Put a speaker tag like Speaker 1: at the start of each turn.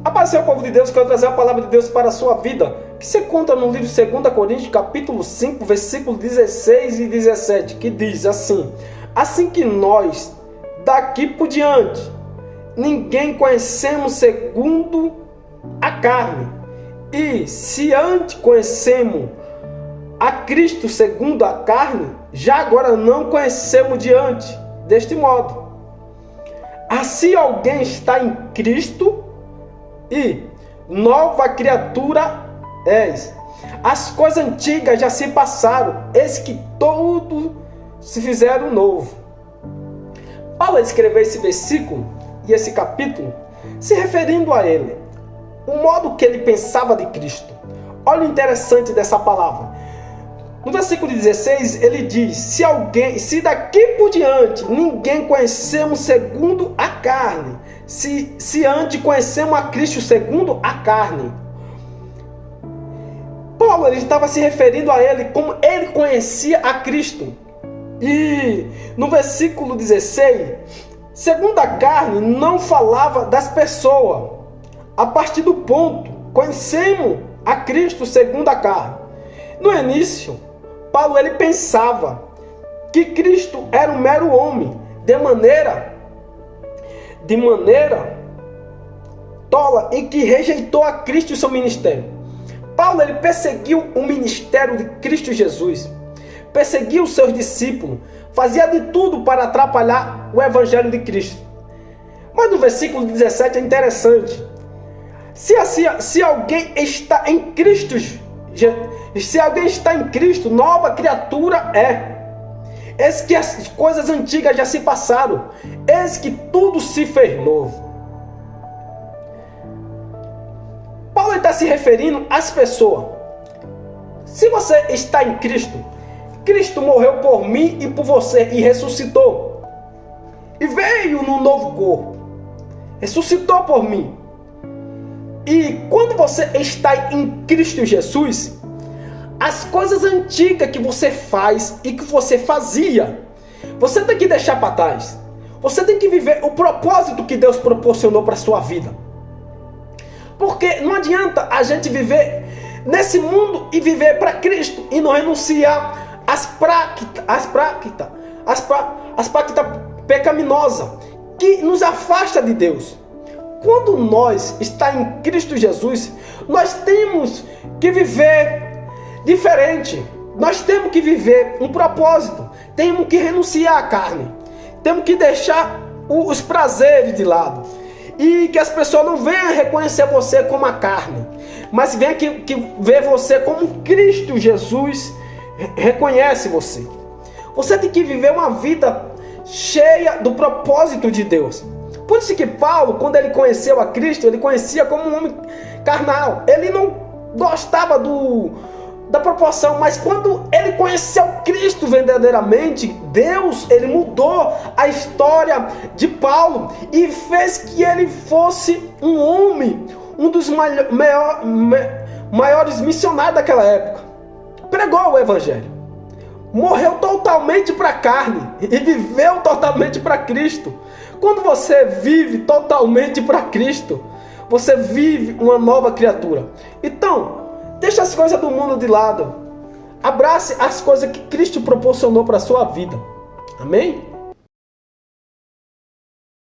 Speaker 1: Apareceu o povo de Deus, quero trazer a palavra de Deus para a sua vida, que se conta no livro de 2 Coríntios, capítulo 5, versículos 16 e 17, que diz assim: assim que nós, daqui por diante, ninguém conhecemos segundo a carne, e se antes conhecemos a Cristo segundo a carne, já agora não conhecemos diante deste modo. Assim alguém está em Cristo, e nova criatura és. As coisas antigas já se passaram, eis que tudo se fizeram novo. Paulo escreveu esse versículo e esse capítulo se referindo a ele, o modo que ele pensava de Cristo. Olha o interessante dessa palavra. No versículo 16 ele diz: se daqui por diante ninguém conhecemos segundo a carne, se antes conhecemos a Cristo segundo a carne. Paulo ele estava se referindo a ele como ele conhecia a Cristo. E no versículo 16, segundo a carne, não falava das pessoas. A partir do ponto, conhecemos a Cristo segundo a carne. No início, Paulo ele pensava que Cristo era um mero homem, de maneira tola, e que rejeitou a Cristo e seu ministério. Paulo ele perseguiu o ministério de Cristo Jesus, perseguiu os seus discípulos, fazia de tudo para atrapalhar o evangelho de Cristo. Mas no versículo 17 é interessante. Se alguém está em Cristo, se alguém está em Cristo, nova criatura é. Eis que as coisas antigas já se passaram, eis que tudo se fez novo. Paulo está se referindo às pessoas. Se você está em Cristo, Cristo morreu por mim e por você e ressuscitou. E veio num novo corpo. Ressuscitou por mim. E quando você está em Cristo Jesus, as coisas antigas que você faz e que você fazia, você tem que deixar para trás. Você tem que viver o propósito que Deus proporcionou para a sua vida. Porque não adianta a gente viver nesse mundo e viver para Cristo e não renunciar às práticas pecaminosas que nos afasta de Deus. Quando nós está em Cristo Jesus, nós temos que viver diferente. Nós temos que viver um propósito. Temos que renunciar à carne. Temos que deixar os prazeres de lado. E que as pessoas não venham reconhecer você como a carne, mas venham que ver você como Cristo Jesus reconhece você. Você tem que viver uma vida cheia do propósito de Deus. Por isso que Paulo, quando ele conheceu a Cristo, ele conhecia como um homem carnal. Ele não gostava da proporção, mas quando ele conheceu Cristo verdadeiramente, Deus, ele mudou a história de Paulo e fez que ele fosse um homem, um dos maiores missionários daquela época. Pregou o evangelho, morreu totalmente para a carne e viveu totalmente para Cristo. Quando você vive totalmente para Cristo, você vive uma nova criatura. Então, deixa as coisas do mundo de lado. Abrace as coisas que Cristo proporcionou para a sua vida. Amém?